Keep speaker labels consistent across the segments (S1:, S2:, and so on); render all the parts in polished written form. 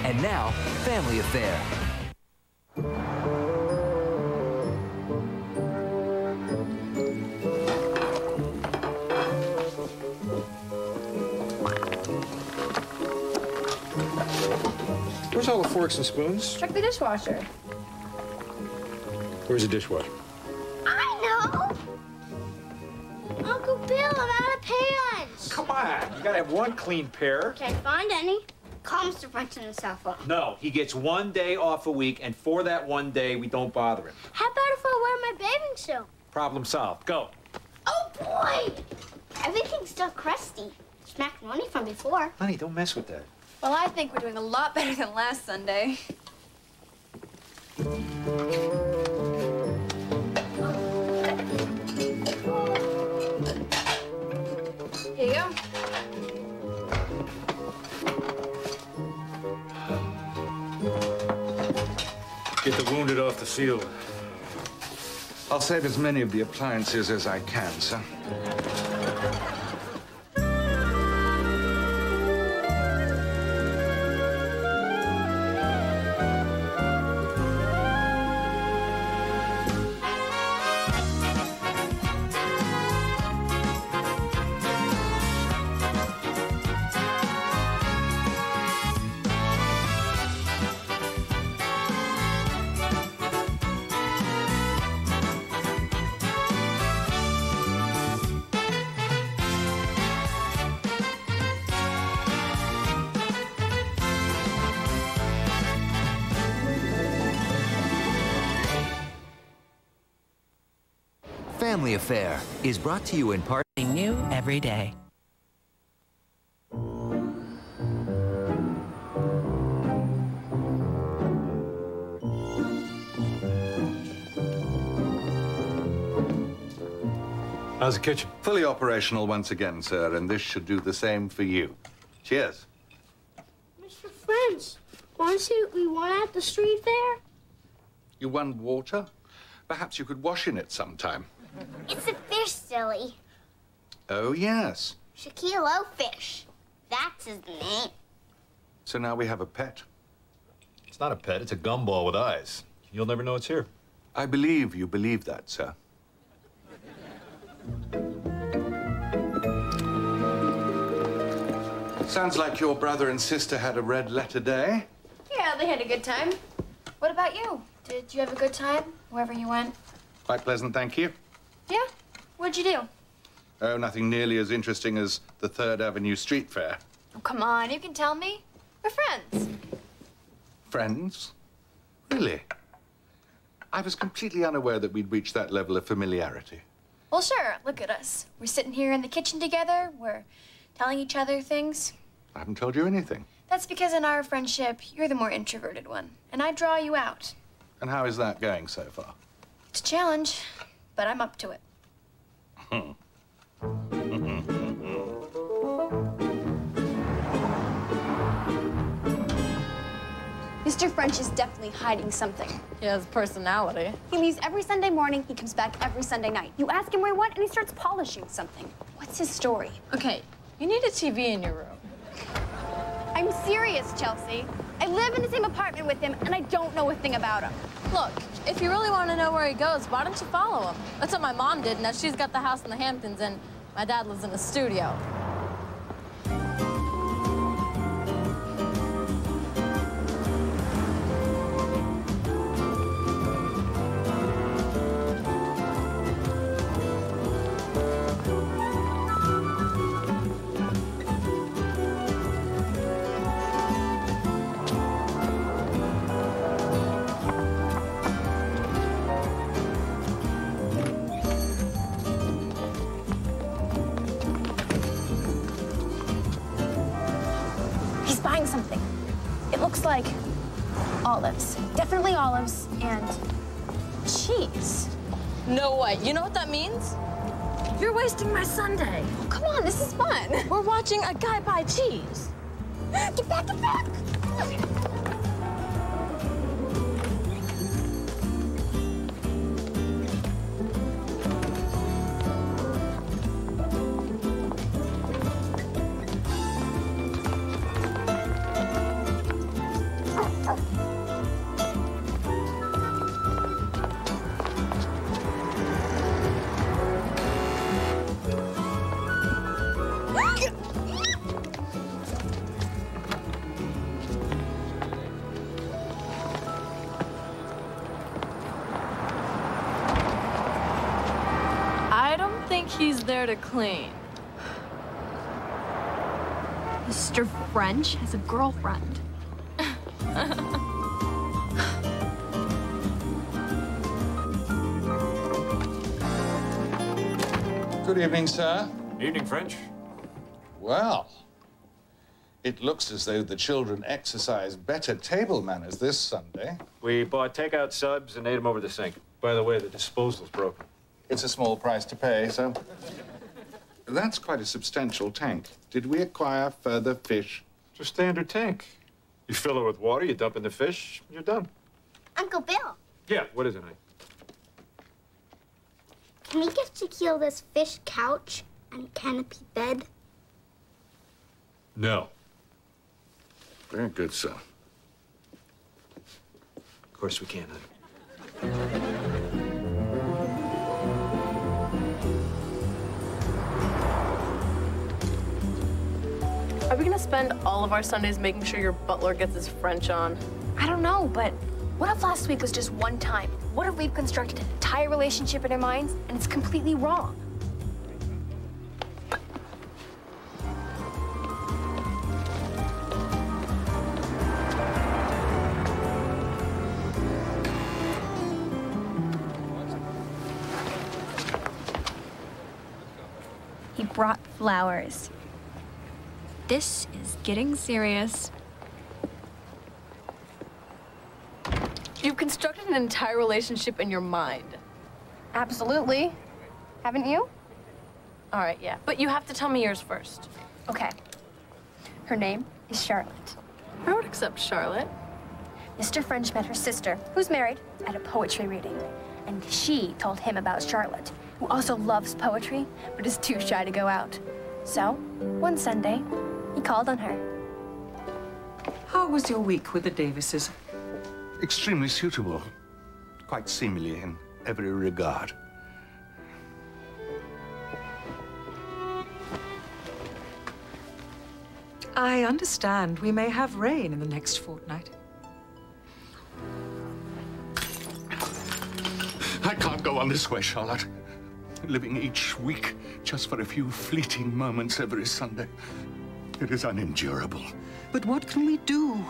S1: And now, Family Affair.
S2: Where's all the forks and spoons?
S3: Check the dishwasher.
S2: Where's the dishwasher?
S4: I know! Uncle Bill, I'm out of pans!
S2: Come on, you gotta have one clean pair.
S4: Can't find any. Call Mr. French on the cell phone.
S2: No, he gets 1 day off a week, and for that 1 day, we don't bother him.
S4: How about if I wear my bathing suit?
S2: Problem solved. Go.
S4: Oh, boy! Everything's still crusty. It's macaroni from before.
S2: Honey, don't mess with that.
S3: Well, I think we're doing a lot better than last Sunday. Here you go.
S2: Get the wounded off the field.
S5: I'll save as many of the appliances as I can, sir.
S1: Family Affair is brought to you in part
S6: new every day.
S2: How's the kitchen?
S5: Fully operational once again, sir, and this should do the same for you. Cheers.
S4: Mr. French, want to see what we won at the street fair?
S5: You won water? Perhaps you could wash in it sometime.
S4: It's a fish, silly.
S5: Oh, yes.
S4: Shaquille O'Fish. That's his name.
S5: So now we have a pet.
S7: It's not a pet, it's a gumball with eyes. You'll never know it's here.
S5: I believe you believe that, sir. Sounds like your brother and sister had a red letter day.
S3: Yeah, they had a good time. What about you? Did you have a good time wherever you went?
S5: Quite pleasant, thank you.
S3: Yeah? What'd you do?
S5: Oh, nothing nearly as interesting as the 3rd Avenue Street Fair.
S3: Oh, come on, you can tell me. We're friends.
S5: Friends? Really? I was completely unaware that we'd reached that level of familiarity.
S3: Well, sure, look at us. We're sitting here in the kitchen together. We're telling each other things.
S5: I haven't told you anything.
S3: That's because in our friendship, you're the more introverted one, and I draw you out.
S5: And how is that going so far?
S3: It's a challenge, but I'm up to it.
S8: Mr. French is definitely hiding something.
S9: He has personality.
S8: He leaves every Sunday morning, he comes back every Sunday night. You ask him where he went, and he starts polishing something. What's his story?
S9: Okay, you need a TV in your room.
S8: I'm serious, Chelsea. I live in the same apartment with him, and I don't know a thing about him.
S9: Look, if you really want to know where he goes, why don't you follow him? That's what my mom did. Now she's got the house in the Hamptons, and my dad lives in a studio.
S8: Something. It looks like olives. Definitely olives and cheese.
S9: No way. You know what that means? You're wasting my Sunday.
S8: Oh, come on, this is fun.
S9: We're watching a guy buy cheese.
S8: Get back, get back.
S9: he's there to clean.
S8: Mr. French has a girlfriend.
S5: Good evening, sir.
S7: Evening, French.
S5: Well, it looks as though the children exercise better table manners this Sunday.
S7: We bought takeout subs and ate them over the sink. By the way, the disposal's broken.
S5: It's a small price to pay, so... That's quite a substantial tank. Did we acquire further fish?
S7: It's a standard tank. You fill it with water, you dump in the fish, you're done.
S4: Uncle Bill,
S7: Yeah, what is it, honey?
S4: can we get Shaquille this fish couch and canopy bed?
S7: No.
S5: Very good, sir.
S7: Of course we can, honey.
S9: Are we gonna spend all of our Sundays making sure your butler gets his French on?
S3: I don't know, but what if last week was just one time? What if we've constructed an entire relationship in our minds and it's completely wrong?
S8: He brought flowers. This is getting serious.
S9: You've constructed an entire relationship in your mind.
S8: Absolutely. Haven't you?
S9: All right, yeah. But you have to tell me yours first.
S8: Okay. Her name is Charlotte.
S9: I would accept Charlotte.
S8: Mr. French met her sister, who's married, at a poetry reading. And she told him about Charlotte, who also loves poetry, but is too shy to go out. So, one Sunday, he called on her.
S6: How was your week with the Davises?
S5: Extremely suitable. Quite seemly in every regard.
S6: I understand we may have rain in the next fortnight.
S5: I can't go on this way, Charlotte. Living each week just for a few fleeting moments every Sunday. It is unendurable.
S6: But what can we do?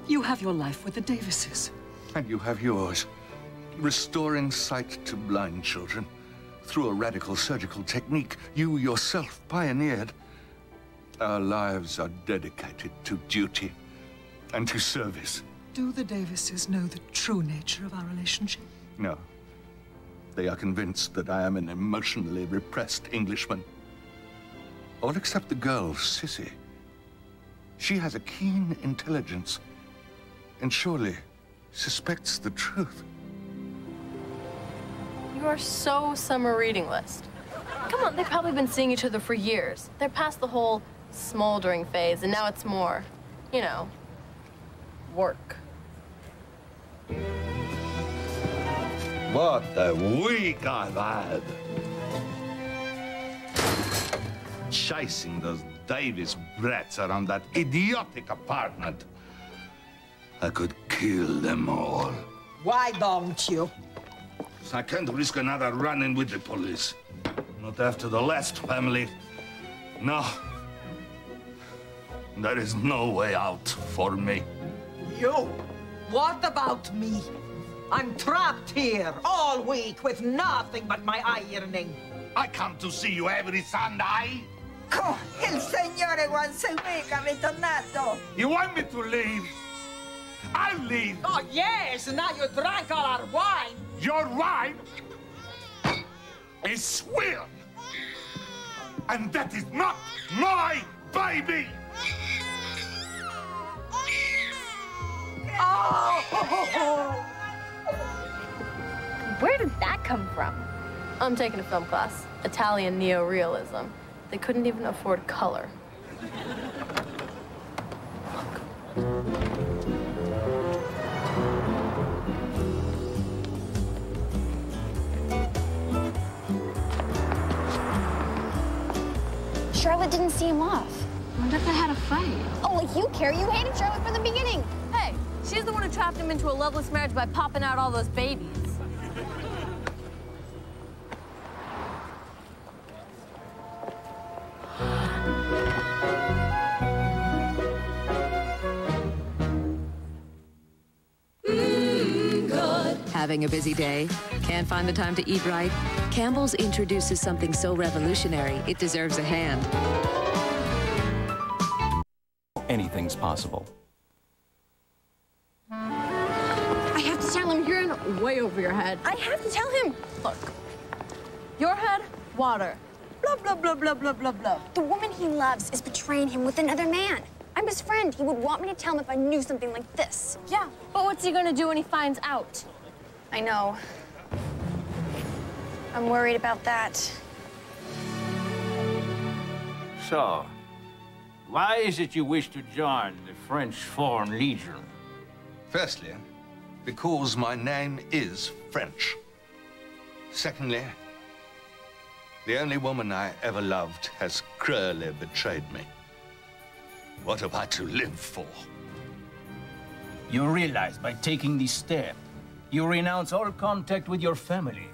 S6: You have your life with the Davises.
S5: And you have yours. Restoring sight to blind children through a radical surgical technique you yourself pioneered. Our lives are dedicated to duty and to service.
S6: Do the Davises know the true nature of our relationship?
S5: No. They are convinced that I am an emotionally repressed Englishman. All except the girl, Sissy. She has a keen intelligence and surely suspects the truth.
S9: You are so summer reading list. Come on, they've probably been seeing each other for years. They're past the whole smoldering phase, and now it's more, you know, work.
S10: What a week I've had. Chasing those Davis brats around that idiotic apartment. I could kill them all.
S6: Why don't you?
S10: I can't risk another run-in with the police. Not after the last family. No. There is no way out for me.
S6: You? What about me? I'm trapped here all week with nothing but my ironing.
S10: I come to see you every Sunday.
S6: Oh, il Signore once a week, I'm ritornato.
S10: You want me to leave? I'll leave.
S6: Oh, yes, now you drank all our wine.
S10: Your wine is swill. And that is not my baby.
S6: Oh!
S8: Where did that come from?
S9: I'm taking a film class, Italian neorealism. They couldn't even afford color.
S3: Charlotte didn't see him off.
S8: What if they had a fight?
S3: Oh, like you care. You hated Charlotte from the beginning.
S9: Hey, she's the one who trapped him into a loveless marriage by popping out all those babies.
S11: Having a busy day? Can't find the time to eat right? Campbell's introduces something so revolutionary, it deserves a hand.
S12: Anything's possible.
S9: I have to tell him you're in way over your head. I have to tell him. Look, your head, water. Blah, blah, blah, blah, blah, blah, blah.
S3: The woman he loves is betraying him with another man. I'm his friend. He would want me to tell him if I knew something like this.
S9: Yeah, but what's he gonna do when he finds out?
S3: I know. I'm worried about that.
S13: So, why is it you wish to join the French Foreign Legion?
S5: Firstly, because my name is French. Secondly, the only woman I ever loved has cruelly betrayed me. What have I to live for?
S13: You realize by taking this step, you renounce all contact with your family,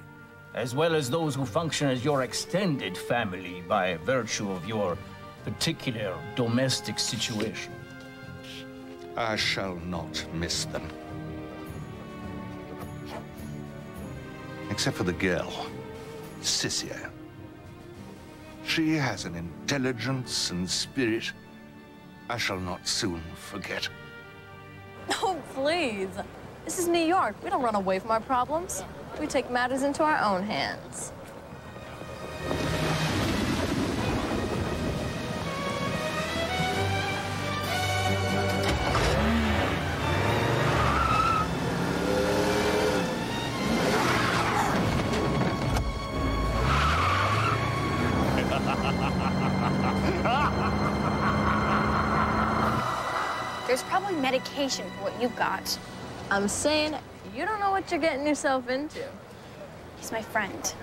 S13: as well as those who function as your extended family by virtue of your particular domestic situation.
S5: I shall not miss them. Except for the girl, Sissy. She has an intelligence and spirit I shall not soon forget.
S9: Oh, please. This is New York. We don't run away from our problems. We take matters into our own hands.
S3: There's probably medication for what you've got.
S9: I'm saying you don't know what you're getting yourself into.
S3: He's my friend.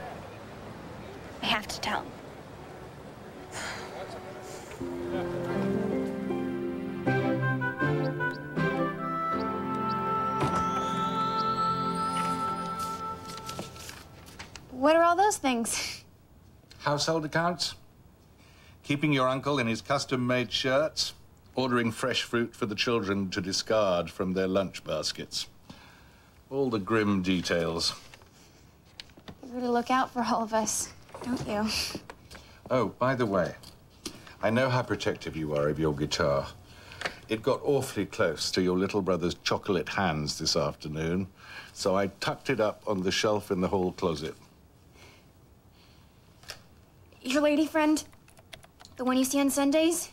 S3: I have to tell him. What are all those things?
S10: Household accounts? Keeping your uncle in his custom-made shirts? Ordering fresh fruit for the children to discard from their lunch baskets. All the grim details.
S3: You really look out for all of us, don't you?
S10: Oh, by the way, I know how protective you are of your guitar. It got awfully close to your little brother's chocolate hands this afternoon, so I tucked it up on the shelf in the hall closet.
S3: Your lady friend, the one you see on Sundays?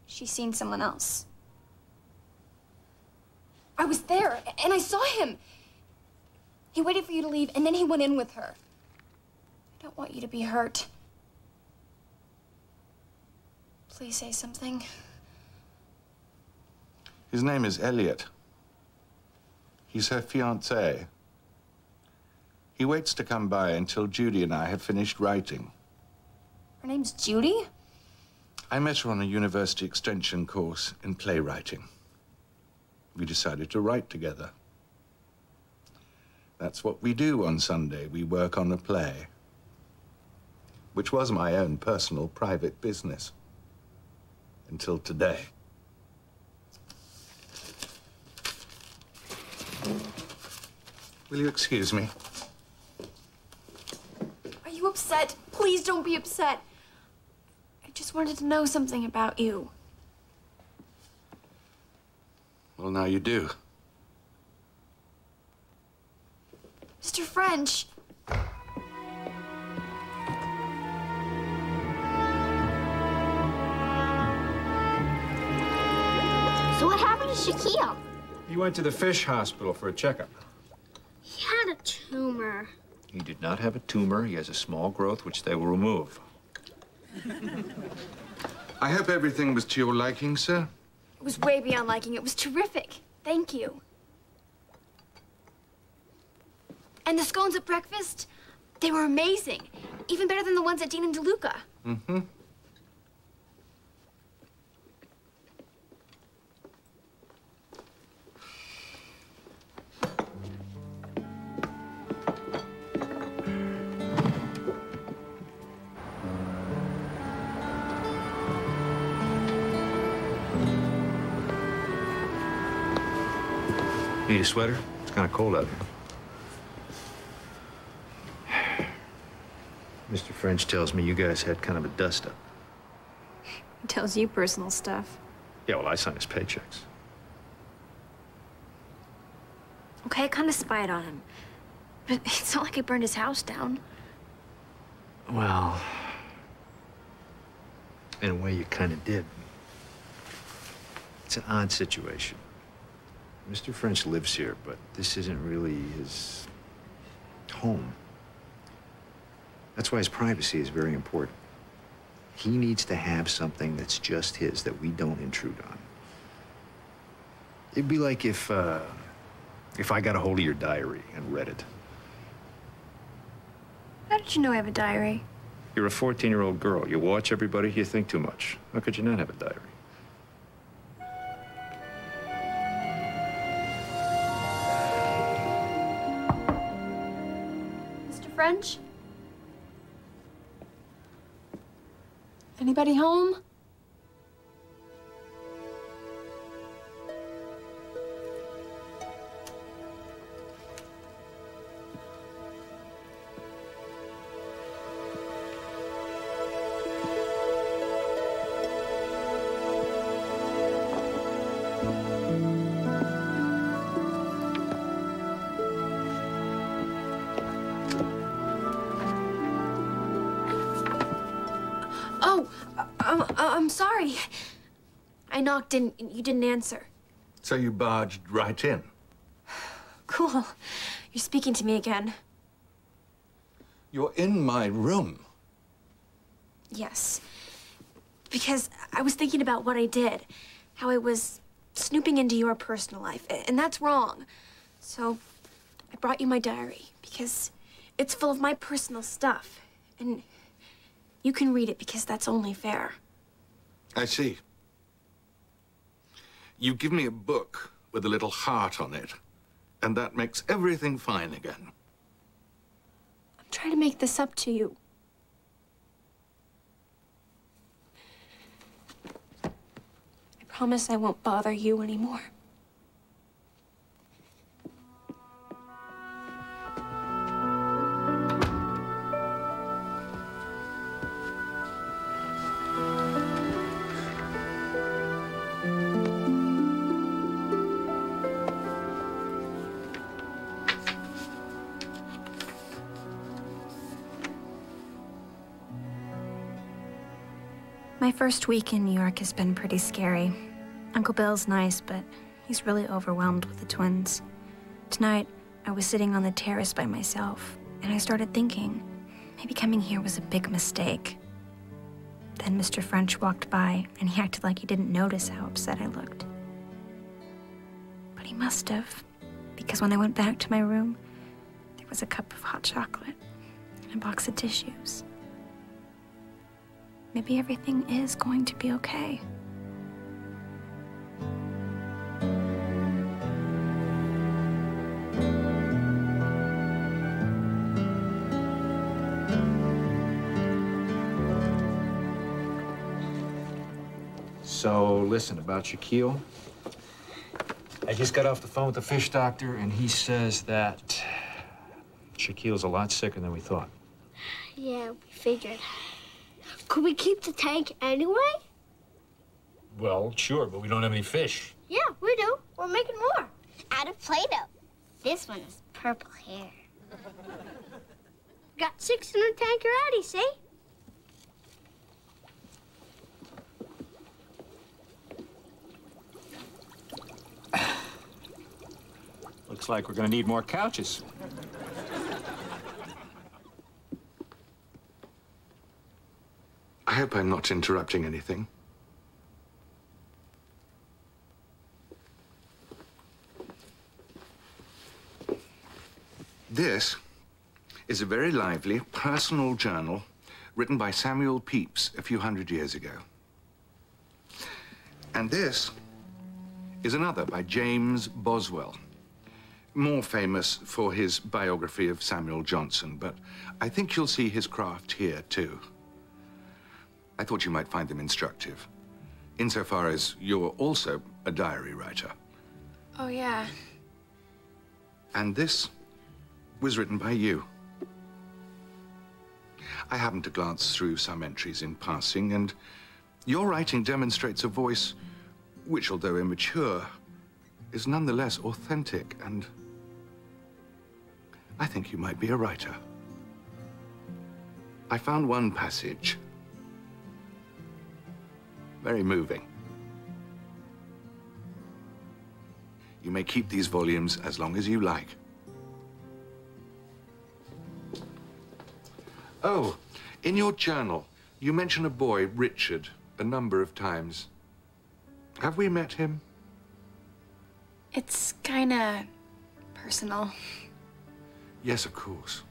S3: She's seen someone else. I was there, and I saw him. He waited for you to leave, and then he went in with her. I don't want you to be hurt. Please say something.
S10: His name is Elliot. He's her fiancé. He waits to come by until Judy and I have finished writing.
S3: Her name's Judy?
S10: I met her on a university extension course in playwriting. We decided to write together. That's what we do on Sunday. We work on a play, which was my own personal private business until today. Will you excuse me?
S3: Are you upset? Please don't be upset. I just wanted to know something about you.
S10: Well, now you do.
S3: Mr. French.
S4: So what happened to Shaquille?
S7: He went to the fish hospital for a checkup.
S4: He had a tumor.
S7: He did not have a tumor. He has a small growth, which they will remove.
S10: I hope everything was to your liking, sir.
S3: It was way beyond liking. It was terrific. Thank you. And the scones at breakfast, they were amazing. Even better than the ones at Dean and DeLuca.
S10: Mm-hmm.
S7: Need a sweater? It's kind of cold out here. Mr. French tells me you guys had kind of a dust-up.
S8: He tells you personal stuff.
S7: Yeah, well, I sign his paychecks.
S8: Okay, I kind of spied on him. But it's not like I burned his house down.
S7: Well, in a way, you kind of did. It's an odd situation. Mr. French lives here, but this isn't really his home. That's why his privacy is very important. He needs to have something that's just his, that we don't intrude on. It'd be like if I got a hold of your diary and read it.
S8: How did you know I have a diary?
S7: You're a 14-year-old girl. You watch everybody, you think too much. How could you not have a diary?
S3: Mr. French? Anybody home? Oh, I'm sorry. I knocked and you didn't answer.
S5: So you barged right in?
S8: Cool. You're speaking to me again.
S5: You're in my room.
S8: Yes. Because I was thinking about what I did. How I was snooping into your personal life. And that's wrong. So I brought you my diary because it's full of my personal stuff. And you can read it because that's only fair.
S5: I see. You give me a book with a little heart on it, and that makes everything fine again.
S8: I'm trying to make this up to you. I promise I won't bother you anymore. My first week in New York has been pretty scary. Uncle Bill's nice, but he's really overwhelmed with the twins. Tonight, I was sitting on the terrace by myself, and I started thinking, maybe coming here was a big mistake. Then Mr. French walked by, and he acted like he didn't notice how upset I looked. But he must have, because when I went back to my room, there was a cup of hot chocolate and a box of tissues. Maybe everything is going to be okay.
S7: So, listen, about Shaquille. I just got off the phone with the fish doctor, and he says that Shaquille's a lot sicker than we thought.
S4: Yeah, we figured. Could we keep the tank anyway?
S7: Well, sure, but we don't have any fish.
S4: Yeah, we do. We're making more. Out of Play-Doh. This one has purple hair. Got 6 in the tank already, see?
S7: Looks like we're gonna need more couches.
S5: I hope I'm not interrupting anything. This is a very lively, personal journal written by Samuel Pepys a few hundred years ago. And this is another by James Boswell, more famous for his biography of Samuel Johnson, but I think you'll see his craft here, too. I thought you might find them instructive, insofar as you're also a diary writer.
S8: Oh, yeah.
S5: And this was written by you. I happened to glance through some entries in passing, and your writing demonstrates a voice which, although immature, is nonetheless authentic, and I think you might be a writer. I found one passage very moving. You may keep these volumes as long as you like. Oh, in your journal, you mention a boy, Richard, a number of times. Have we met him?
S3: It's kinda personal.
S5: Yes, of course.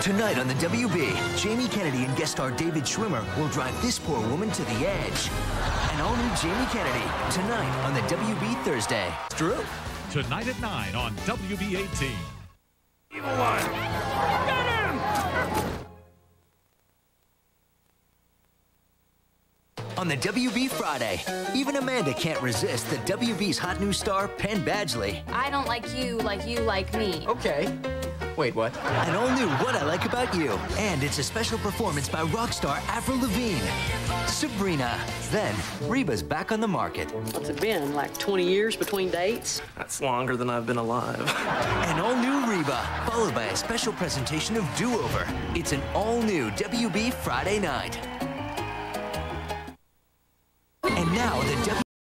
S1: Tonight on the WB, Jamie Kennedy and guest star David Schwimmer will drive this poor woman to the edge. An all-new Jamie Kennedy, tonight on the WB Thursday.
S14: True. Tonight at 9 on WB18.
S1: Evil one!
S14: Get him!
S1: On the WB Friday, even Amanda can't resist the WB's hot new star, Penn Badgley.
S9: I don't like you like me.
S1: Okay. Wait, what? An all-new What I Like About You. And it's a special performance by rock star Avril Lavigne. Sabrina. Then, Reba's back on the market.
S15: What's it been, like 20 years between dates?
S16: That's longer than I've been alive.
S1: An all-new Reba, followed by a special presentation of Do Over. It's an all-new WB Friday night.